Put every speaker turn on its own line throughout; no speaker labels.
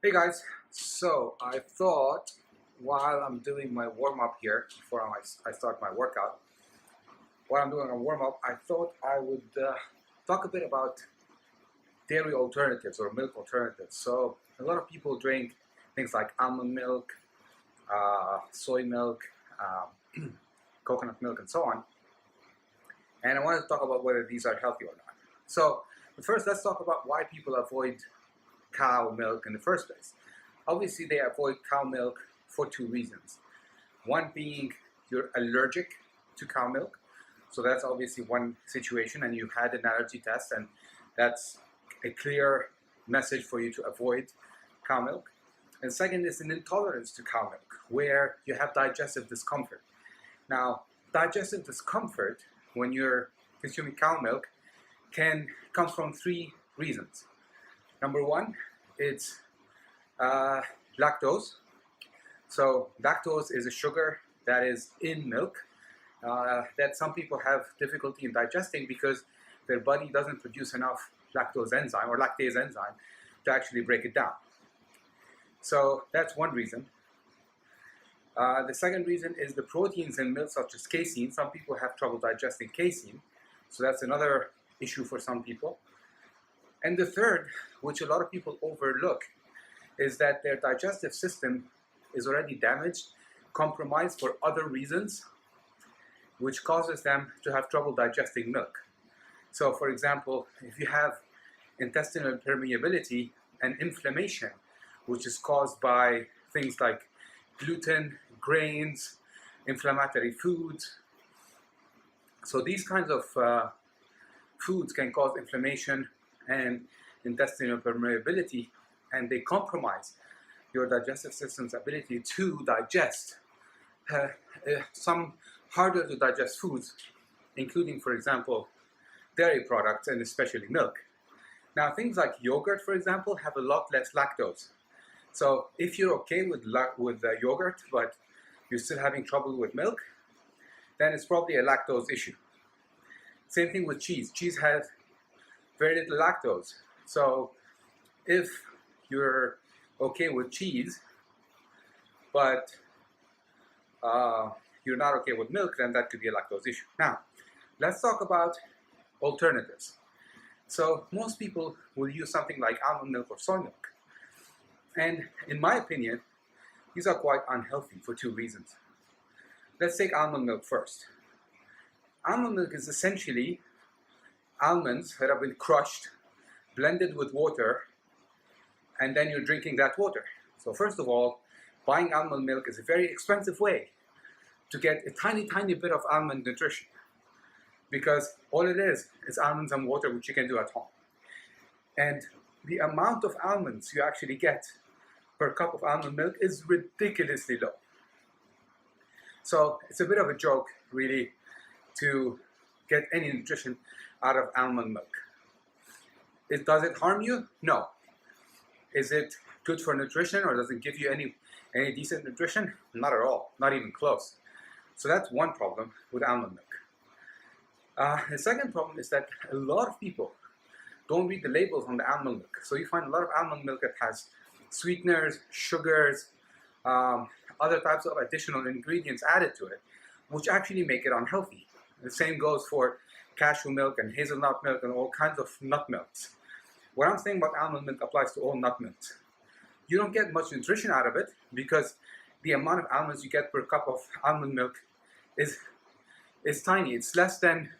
Hey guys, so I thought while I'm doing my warm-up here before I start my workout, while I'm doing a warm-up, I thought I would talk a bit about dairy alternatives or milk alternatives. So a lot of people drink things like almond milk, soy milk, coconut milk, and so on. And I wanted to talk about whether these are healthy or not. So but first, let's talk about why people avoid cow milk in the first place. Obviously, they avoid cow milk for two reasons. One being you're allergic to cow milk. So that's obviously one situation, and you had an allergy test, and that's a clear message for you to avoid cow milk. And second is an intolerance to cow milk, where you have digestive discomfort. Now, digestive discomfort when you're consuming cow milk can come from three reasons. Number one, it's lactose. So lactose is a sugar that is in milk that some people have difficulty in digesting because their body doesn't produce enough lactose enzyme or lactase enzyme to actually break it down. So that's one reason. The second reason is the proteins in milk, such as casein. Some people have trouble digesting casein, so that's another issue for some people. And the third, which a lot of people overlook, is that their digestive system is already damaged, compromised for other reasons, which causes them to have trouble digesting milk. So, for example, if you have intestinal permeability and inflammation, which is caused by things like gluten, grains, inflammatory foods. So these kinds of foods can cause inflammation and intestinal permeability, and they compromise your digestive system's ability to digest some harder to digest foods, including, for example, dairy products and especially milk. Now, things like yogurt, for example, have a lot less lactose. So if you're okay with yogurt, but you're still having trouble with milk, then it's probably a lactose issue. Same thing with cheese. Cheese has very little lactose. So if you're okay with cheese, but you're not okay with milk, then that could be a lactose issue. Now, let's talk about alternatives. So most people will use something like almond milk or soy milk. And in my opinion, these are quite unhealthy for two reasons. Let's take almond milk first. Almond milk is essentially almonds that have been crushed, blended with water, and then you're drinking that water. So first of all, buying almond milk is a very expensive way to get a tiny bit of almond nutrition, because all it is almonds and water, which you can do at home. And the amount of almonds you actually get per cup of almond milk is ridiculously low. So it's a bit of a joke, really, to get any nutrition out of almond milk. Does it harm you? No. Is it good for nutrition, or does it give you any decent nutrition? Not at all, not even close. So that's one problem with almond milk. The second problem is that a lot of people don't read the labels on the almond milk. So you find a lot of almond milk that has sweeteners, sugars, other types of additional ingredients added to it, which actually make it unhealthy. The same goes for cashew milk and hazelnut milk and all kinds of nut milks. What I'm saying about almond milk applies to all nut milks. You don't get much nutrition out of it because the amount of almonds you get per cup of almond milk is tiny. It's less than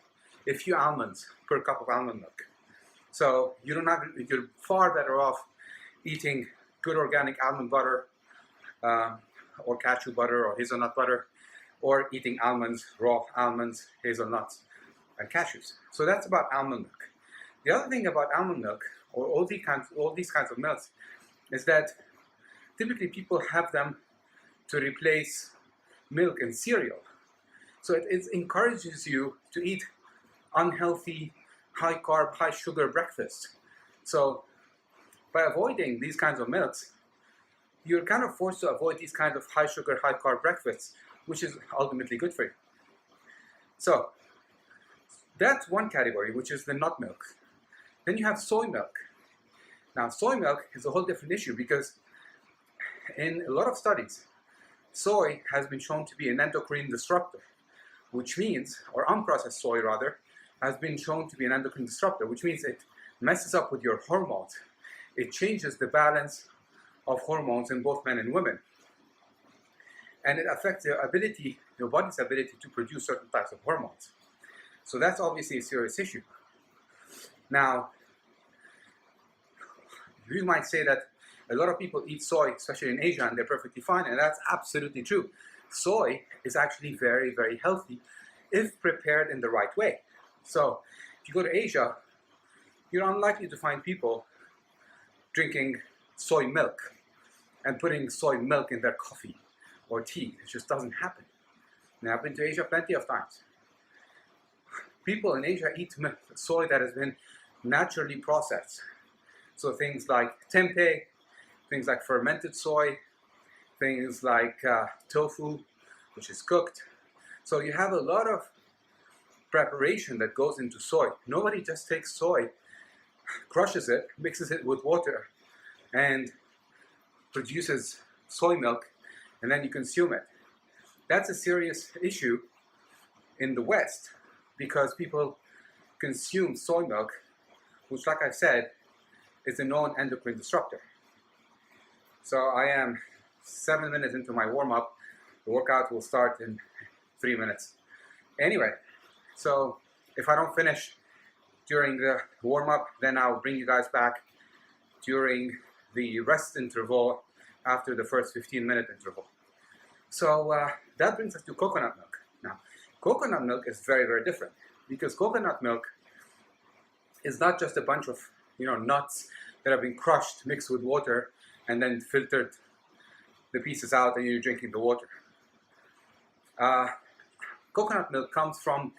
a few almonds per cup of almond milk. So you're far better off eating good organic almond butter or cashew butter or hazelnut butter, or eating almonds, raw almonds, hazelnuts, and cashews. So that's about almond milk. The other thing about almond milk, or all these kinds of milks, is that typically people have them to replace milk and cereal. So it encourages you to eat unhealthy, high carb, high sugar breakfast. So by avoiding these kinds of milks, you're kind of forced to avoid these kinds of high sugar, high carb breakfasts, which is ultimately good for you. So that's one category, which is the nut milk. Then you have soy milk. Now, soy milk is a whole different issue because in a lot of studies, soy has been shown to be an endocrine disruptor, which means, or unprocessed soy rather, has been shown to be an endocrine disruptor, which means it messes up with your hormones. It changes the balance of hormones in both men and women. And it affects your body's ability to produce certain types of hormones. So that's obviously a serious issue. Now, you might say that a lot of people eat soy, especially in Asia, and they're perfectly fine, and that's absolutely true. Soy is actually very, very healthy if prepared in the right way. So, if you go to Asia, you're unlikely to find people drinking soy milk and putting soy milk in their coffee or tea. It just doesn't happen. And I've been to Asia plenty of times. People in Asia eat soy that has been naturally processed. So things like tempeh, things like fermented soy, things like tofu, which is cooked. So you have a lot of preparation that goes into soy. Nobody just takes soy, crushes it, mixes it with water, and produces soy milk, and then you consume it. That's a serious issue in the West because people consume soy milk, which, like I said, is a known endocrine disruptor. So I am 7 minutes into my warm-up. The workout will start in 3 minutes. Anyway, so if I don't finish during the warm-up, then I'll bring you guys back during the rest interval after the first 15-minute interval. So that brings us to coconut milk. Now, coconut milk is very, very different because coconut milk is not just a bunch of nuts that have been crushed, mixed with water, and then filtered the pieces out, and you're drinking the water. Coconut milk comes from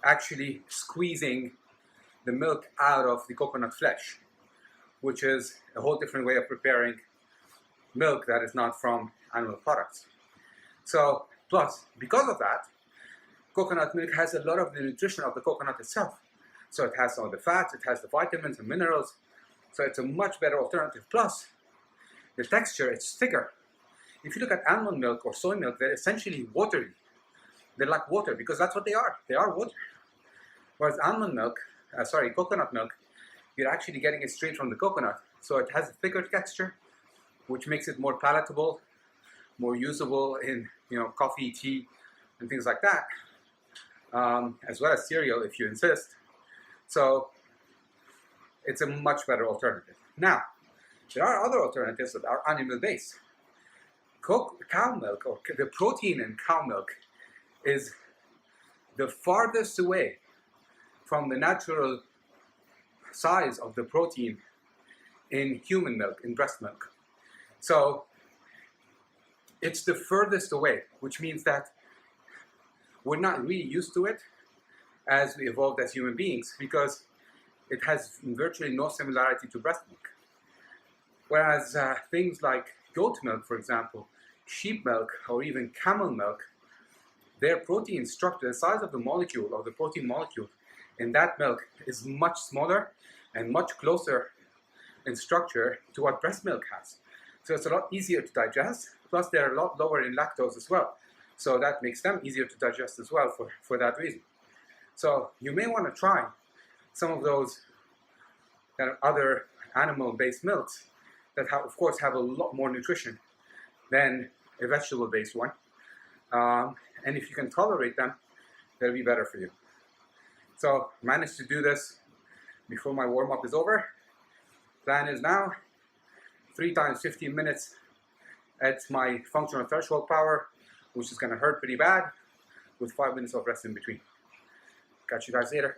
actually squeezing the milk out of the coconut flesh, which is a whole different way of preparing milk that is not from animal products. So, plus, because of that, coconut milk has a lot of the nutrition of the coconut itself. So it has some of the fats, it has the vitamins and minerals, so it's a much better alternative. Plus, the texture, it's thicker. If you look at almond milk or soy milk, they're essentially watery. They're like water because that's what they are. They are water. Whereas coconut milk, you're actually getting it straight from the coconut. So it has a thicker texture, which makes it more palatable, more usable in coffee, tea, and things like that, as well as cereal if you insist. So it's a much better alternative. Now, there are other alternatives that are animal-based. Cow milk, or the protein in cow milk, is the farthest away from the natural size of the protein in human milk, in breast milk. So it's the furthest away, which means that we're not really used to it as we evolved as human beings because it has virtually no similarity to breast milk. Whereas things like goat milk, for example, sheep milk, or even camel milk, their protein structure, the size of the molecule, of the protein molecule in that milk is much smaller and much closer in structure to what breast milk has. So it's a lot easier to digest, plus they're a lot lower in lactose as well. So that makes them easier to digest as well for that reason. So you may want to try some of those other animal-based milks that of course have a lot more nutrition than a vegetable-based one. And if you can tolerate them, they'll be better for you. So managed to do this before my warm-up is over. Plan is now 3 times 15 minutes at my functional threshold power, which is going to hurt pretty bad, with 5 minutes of rest in between. Catch you guys later.